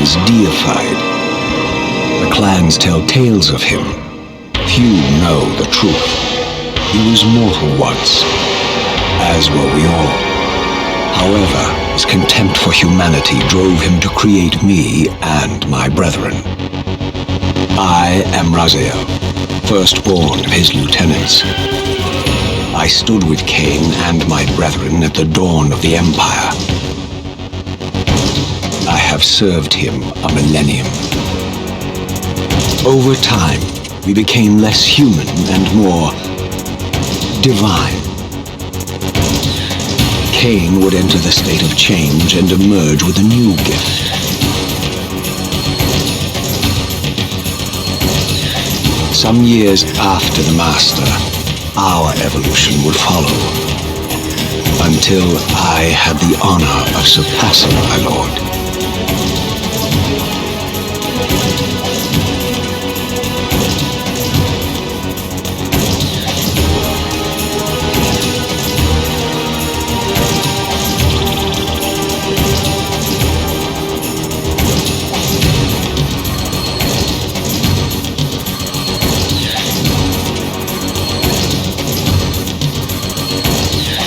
is deified. The clans tell tales of him. Few know the truth. He was mortal once, as were we all. However, his contempt for humanity drove him to create me and my brethren. I am Raziel, firstborn of his lieutenants. I stood with Cain and my brethren at the dawn of the Empire. I have served him a millennium. Over time, we became less human and more divine. Cain would enter the state of change and emerge with a new gift. Some years after the Master, our evolution would follow, until I had the honor of surpassing my lord.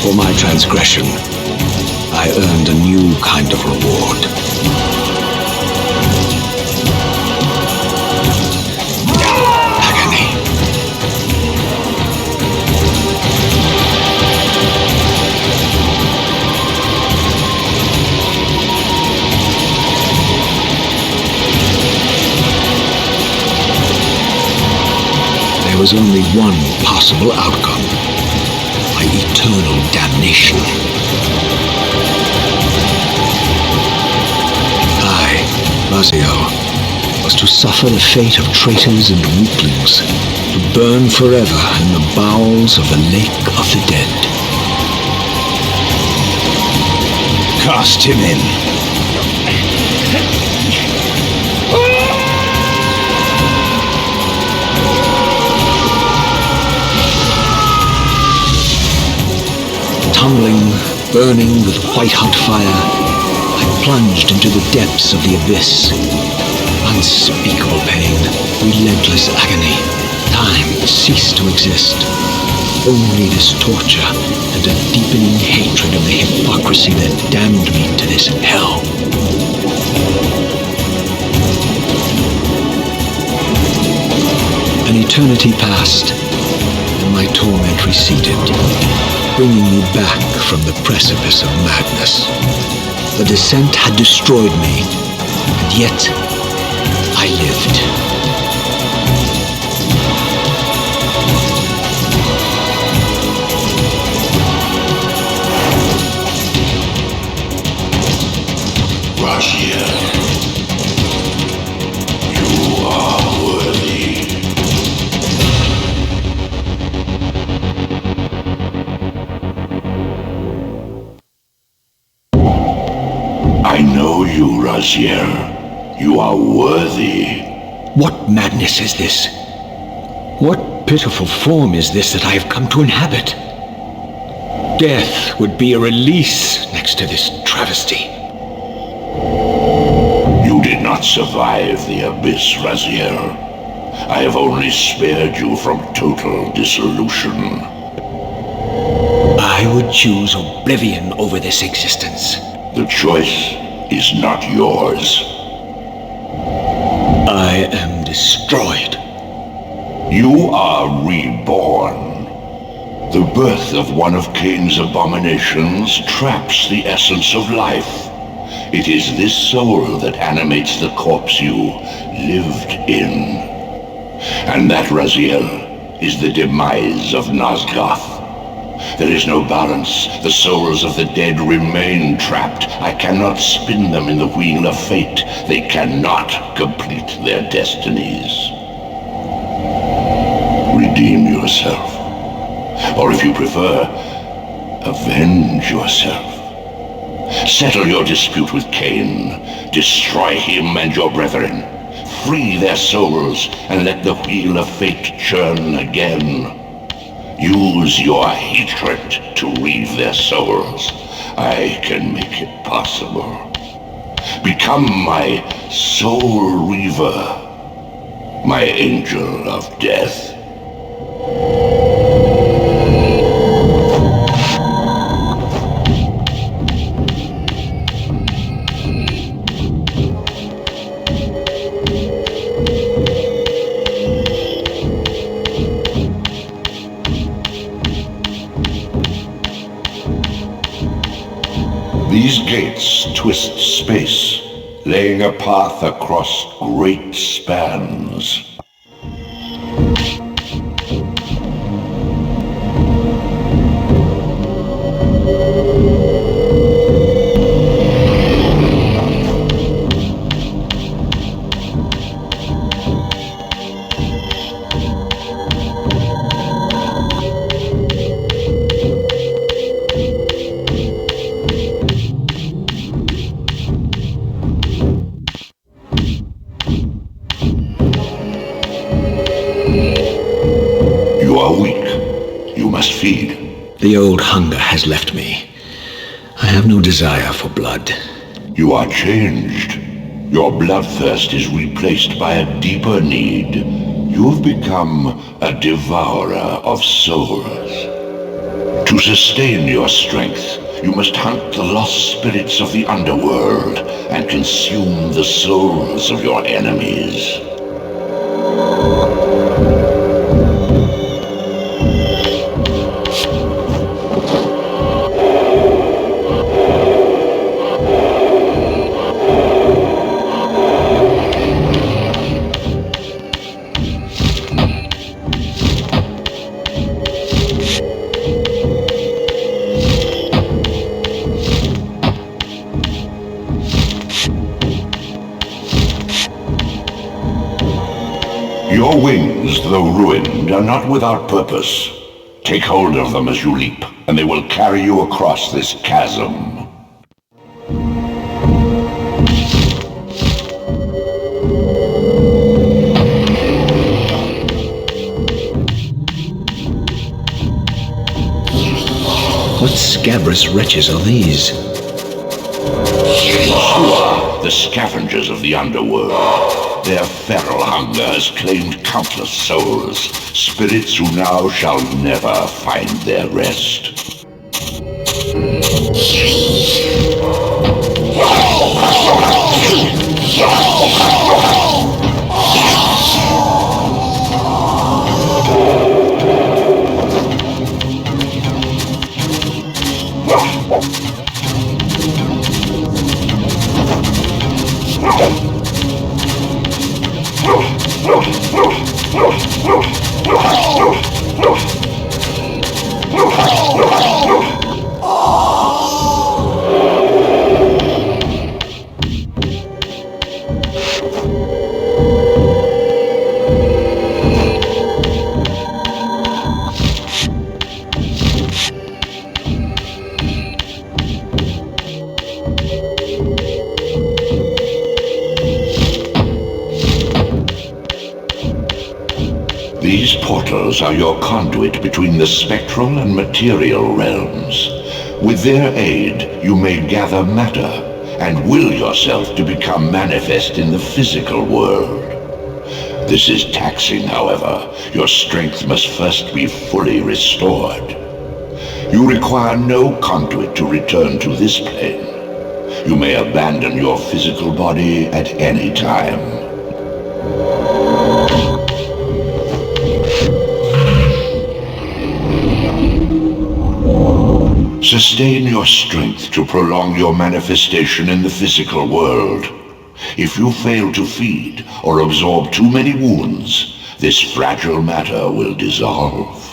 For my transgression, I earned a new kind of reward. Agony. There was only one possible outcome. My eternal damnation. I, Raziel, was to suffer the fate of traitors and weaklings, to burn forever in the bowels of the lake of the dead. Cast him in. Tumbling, burning with white-hot fire, I plunged into the depths of the abyss. Unspeakable pain, relentless agony. Time ceased to exist. Only this torture and a deepening hatred of the hypocrisy that damned me to this hell. An eternity passed, and my torment receded, bringing me back from the precipice of madness. The descent had destroyed me, and yet I lived. Raziel, you are worthy. I know you, Raziel. You are worthy. What madness is this? What pitiful form is this that I have come to inhabit? Death would be a release next to this travesty. You did not survive the abyss, Raziel. I have only spared you from total dissolution. I would choose oblivion over this existence. The choice is not yours. I am destroyed. You are reborn. The birth of one of Cain's abominations traps the essence of life. It is this soul that animates the corpse you lived in. And that, Raziel, is the demise of Nosgoth. There is no balance. The souls of the dead remain trapped. I cannot spin them in the wheel of fate. They cannot complete their destinies. Redeem yourself. Or if you prefer, avenge yourself. Settle your dispute with Cain. Destroy him and your brethren. Free their souls and let the wheel of fate churn again. Use your hatred to reave their souls. I can make it possible. Become my soul Reaver, my angel of death. These gates twist space, laying a path across great spans. You are weak. You must feed. The old hunger has left me. I have no desire for blood. You are changed. Your bloodthirst is replaced by a deeper need. You have become a devourer of souls. To sustain your strength, you must hunt the lost spirits of the underworld and consume the souls of your enemies. Your wings, though ruined, are not without purpose. Take hold of them as you leap, and they will carry you across this chasm. What scabrous wretches are these? The scavengers of the underworld. Their feral hunger has claimed countless souls, spirits who now shall never find their rest. These portals are your conduit between the spectral and material realms. With their aid, you may gather matter and will yourself to become manifest in the physical world. This is taxing, however. Your strength must first be fully restored. You require no conduit to return to this plane. You may abandon your physical body at any time. Sustain your strength to prolong your manifestation in the physical world. If you fail to feed or absorb too many wounds, this fragile matter will dissolve.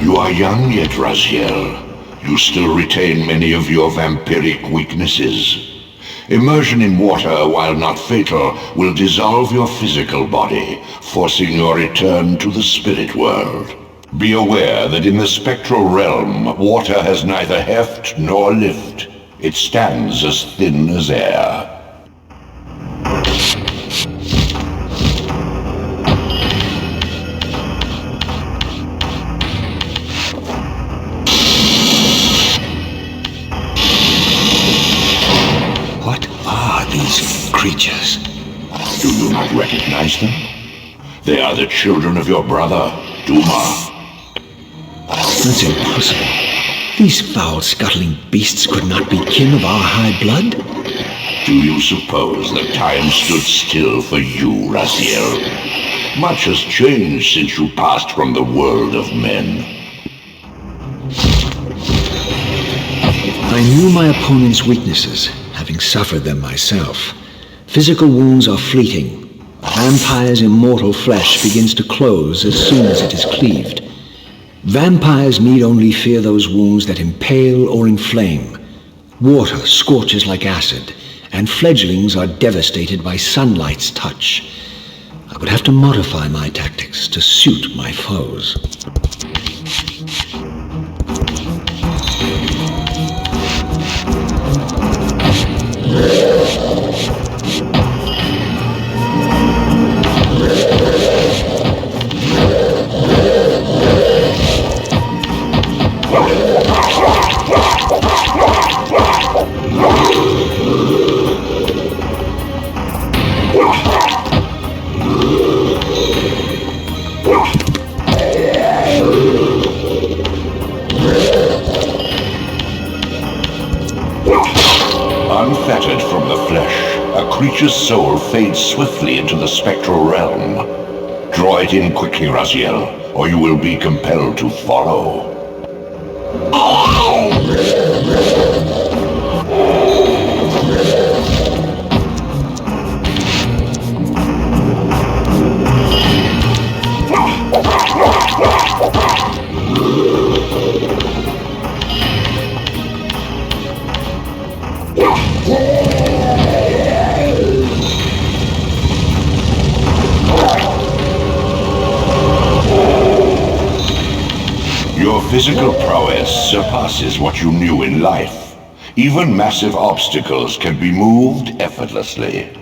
You are young yet, Raziel. You still retain many of your vampiric weaknesses. Immersion in water, while not fatal, will dissolve your physical body, forcing your return to the spirit world. Be aware that in the spectral realm, water has neither heft nor lift. It stands as thin as air. creatures. Do you not recognize them? They are the children of your brother, Duma. That's impossible. These foul, scuttling beasts could not be kin of our high blood. Do you suppose that time stood still for you, Raziel? Much has changed since you passed from the world of men. I knew my opponent's weaknesses, having suffered them myself. Physical wounds are fleeting. A vampire's immortal flesh begins to close as soon as it is cleaved. Vampires need only fear those wounds that impale or inflame. Water scorches like acid, and fledglings are devastated by sunlight's touch. I would have to modify my tactics to suit my foes. Unfettered from the flesh, a creature's soul fades swiftly into the spectral realm. Draw it in quickly, Raziel, or you will be compelled to follow. Your physical prowess surpasses what you knew in life. Even massive obstacles can be moved effortlessly.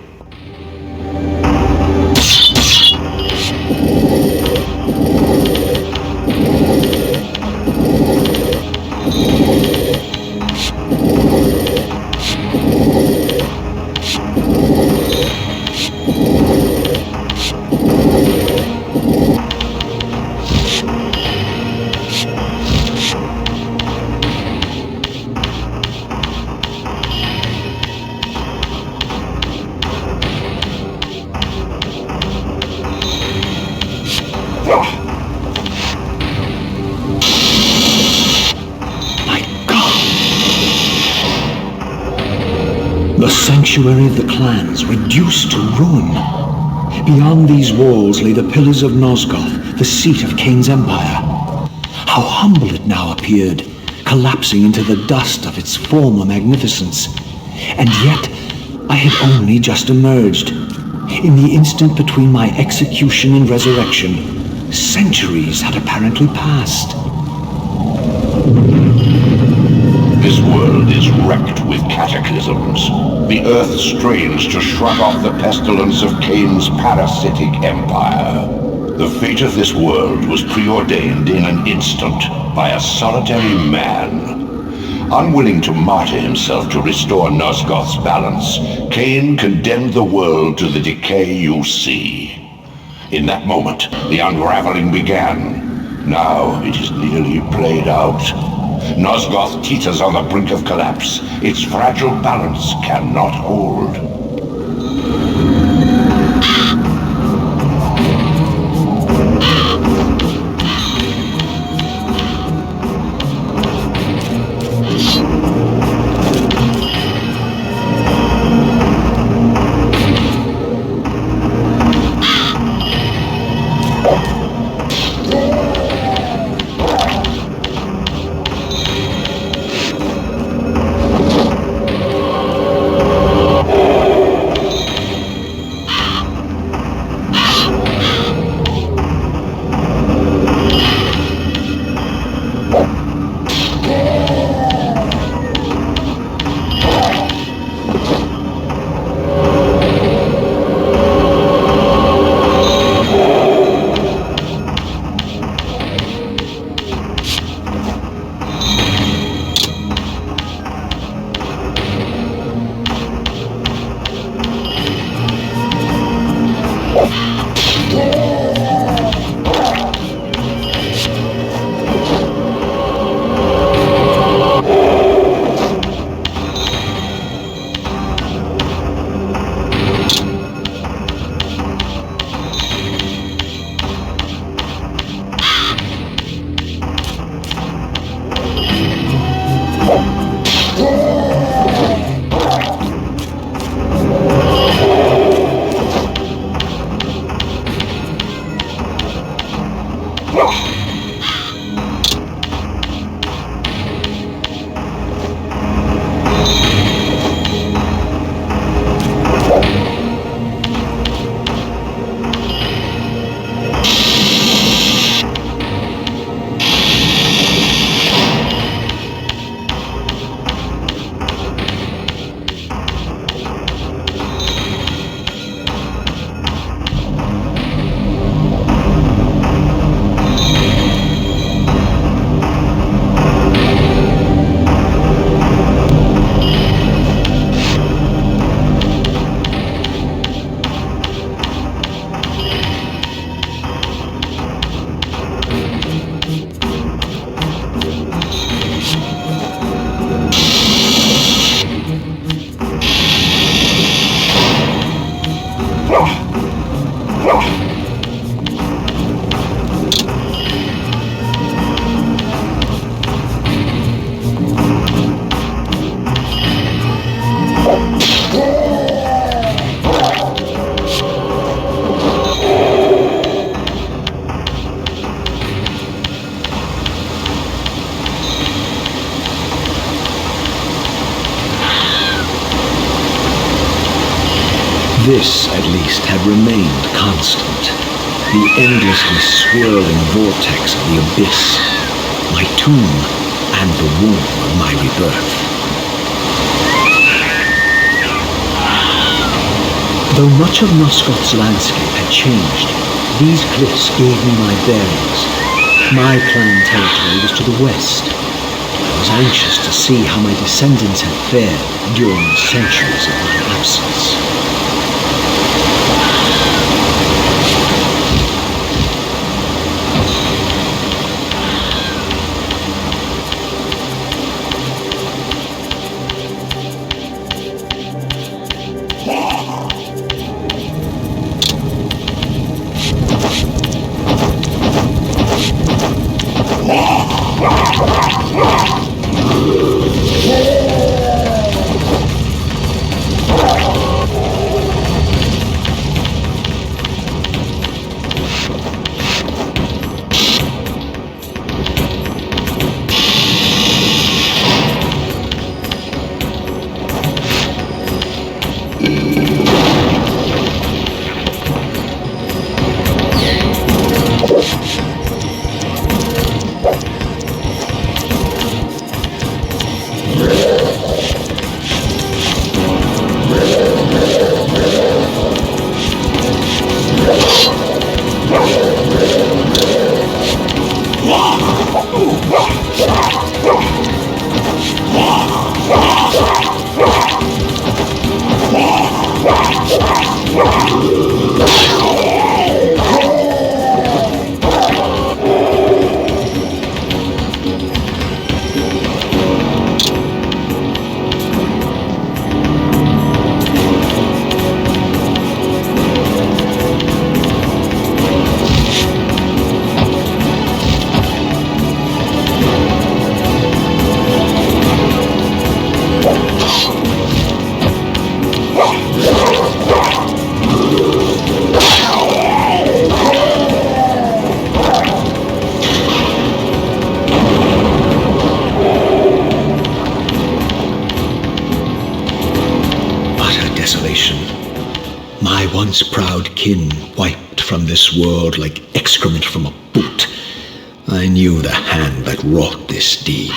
The sanctuary of the clans reduced to ruin. Beyond these walls lay the pillars of Nosgoth, the seat of Kain's empire. How humble it now appeared, collapsing into the dust of its former magnificence. And yet, I had only just emerged. In the instant between my execution and resurrection, centuries had apparently passed. This world is wrecked with cataclysms. The earth strains to shrug off the pestilence of Kain's parasitic empire. The fate of this world was preordained in an instant by a solitary man. Unwilling to martyr himself to restore Nosgoth's balance, Kain condemned the world to the decay you see. In that moment, the unraveling began. Now it is nearly played out. Nosgoth teeters on the brink of collapse. Its fragile balance cannot hold. This, at least, had remained constant. The endlessly swirling vortex of the abyss, my tomb, and the womb of my rebirth. Though much of Nosgoth's landscape had changed, these cliffs gave me my bearings. My clan territory was to the west. I was anxious to see how my descendants had fared during the centuries of my absence. My once proud kin wiped from this world like excrement from a boot. I knew the hand that wrought this deed.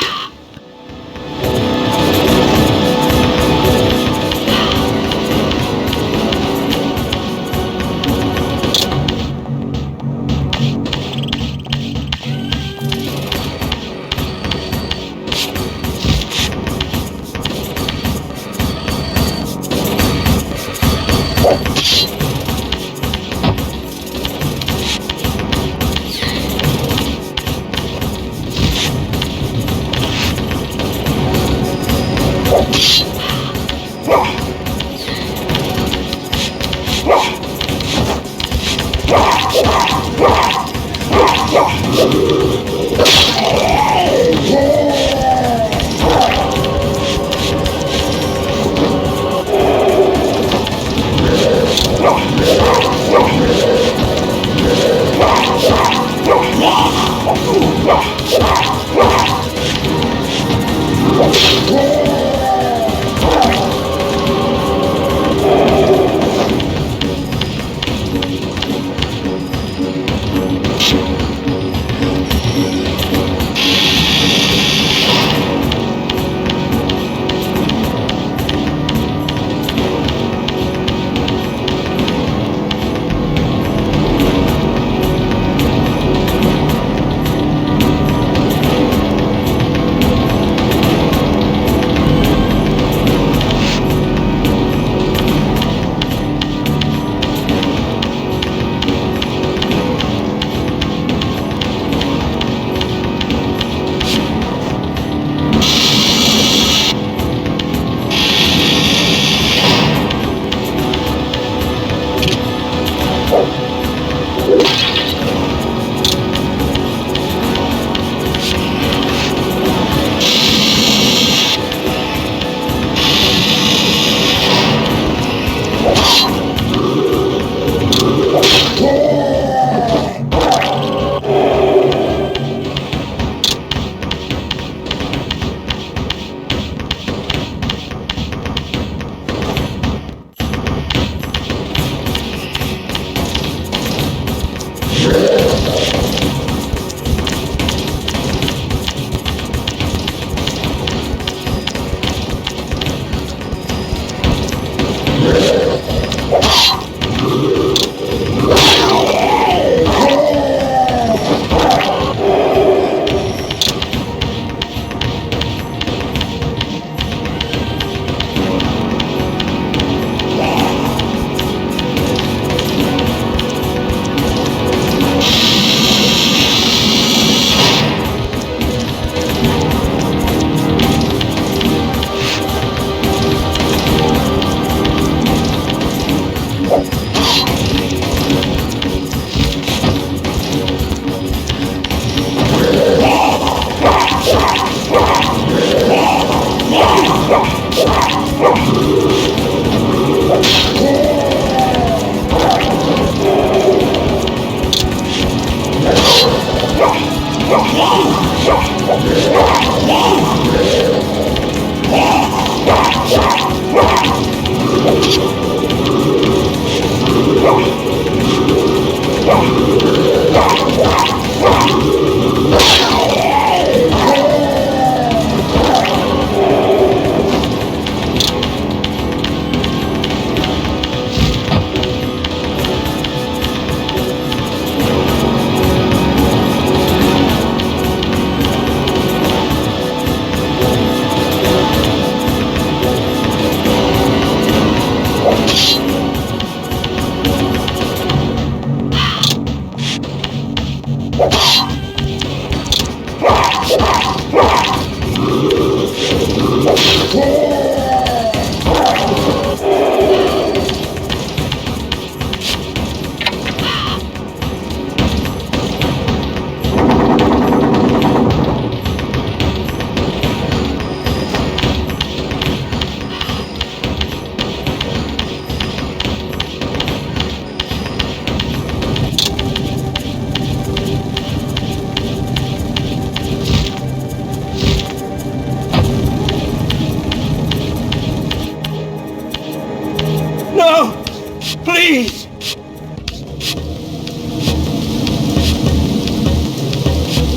Please!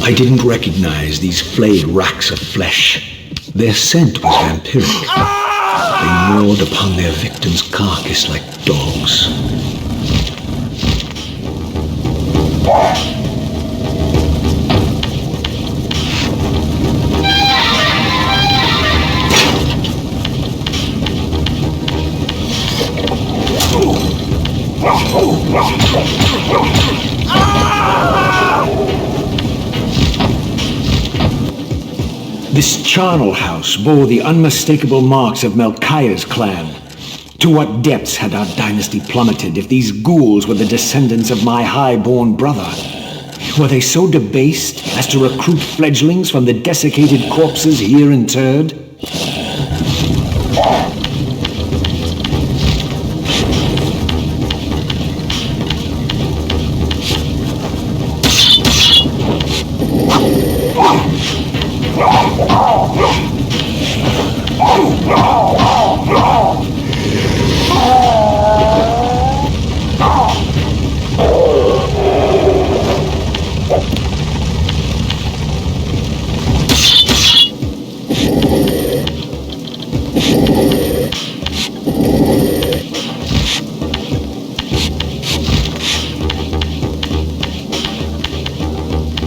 I didn't recognize these flayed racks of flesh. Their scent was vampiric. They gnawed upon their victim's carcass like dogs. This charnel house bore the unmistakable marks of Melchiah's clan. To what depths had our dynasty plummeted if these ghouls were the descendants of my high-born brother? Were they so debased as to recruit fledglings from the desiccated corpses here interred?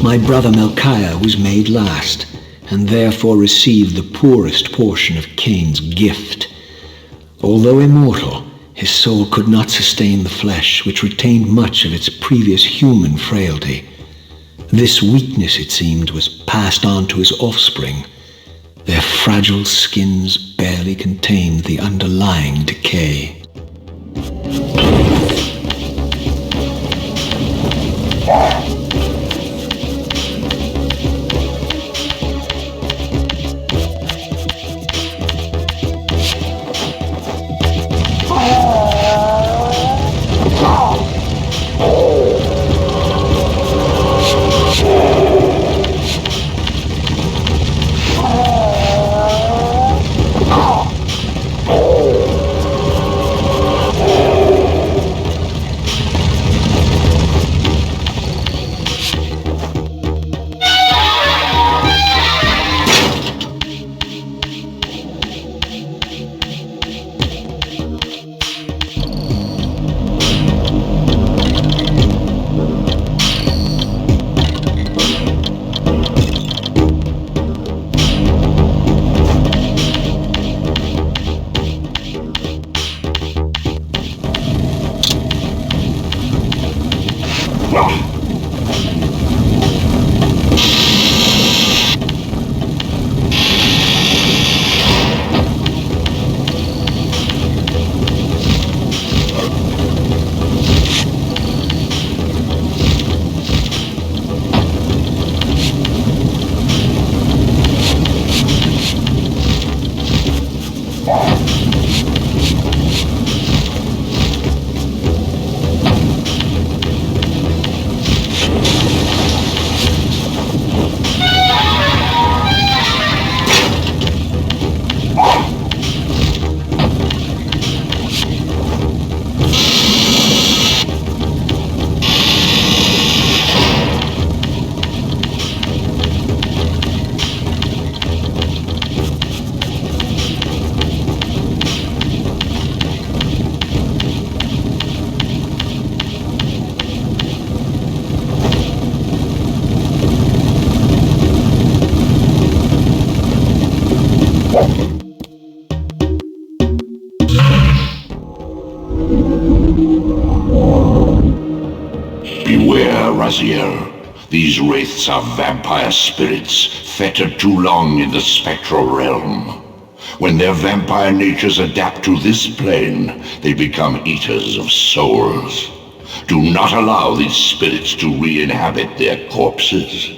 My brother Melchiah was made last, and therefore received the poorest portion of Cain's gift. Although immortal, his soul could not sustain the flesh, which retained much of its previous human frailty. This weakness, it seemed, was passed on to his offspring. Their fragile skins barely contained the underlying decay. These wraiths are vampire spirits, fettered too long in the spectral realm. When their vampire natures adapt to this plane, they become eaters of souls. Do not allow these spirits to re-inhabit their corpses.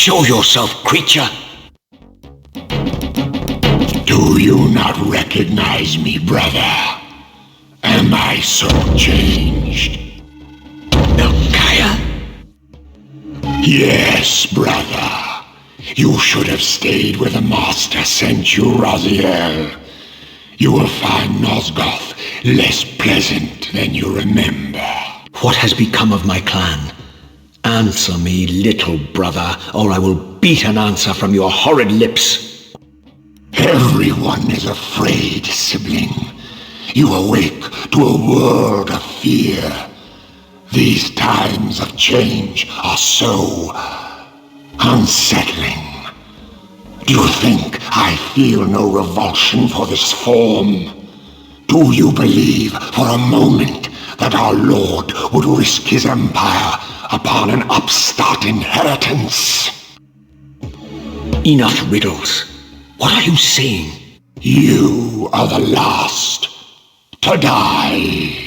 Show yourself, creature! Do you not recognize me, brother? Am I so changed? Melchiah? Yes, brother. You should have stayed where the Master sent you, Raziel. You will find Nosgoth less pleasant than you remember. What has become of my clan? Answer me, little brother, or I will beat an answer from your horrid lips. Everyone is afraid, sibling. You awake to a world of fear. These times of change are so unsettling. Do you think I feel no revulsion for this form? Do you believe for a moment that our Lord would risk his empire upon an upstart inheritance? Enough riddles. What are you saying? You are the last to die.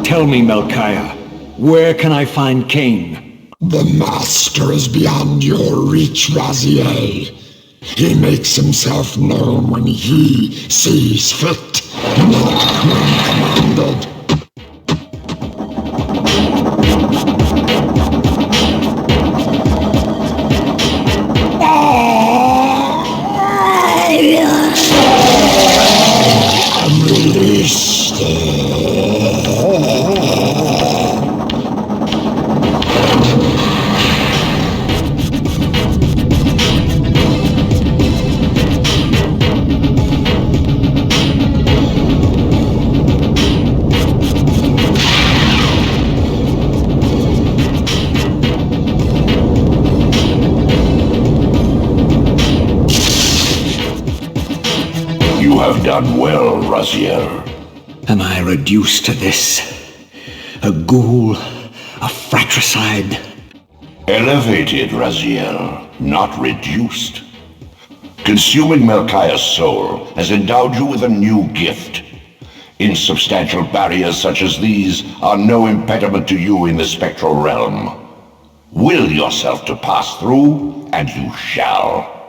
Tell me, Melchiah, where can I find Cain? The Master is beyond your reach, Raziel. He makes himself known when he sees fit, not when commanded. I'm released. You have done well, Raziel. Am I reduced to this? A ghoul? A fratricide? Elevated, Raziel, not reduced. Consuming Melchiah's soul has endowed you with a new gift. Insubstantial barriers such as these are no impediment to you in the spectral realm. Will yourself to pass through, and you shall.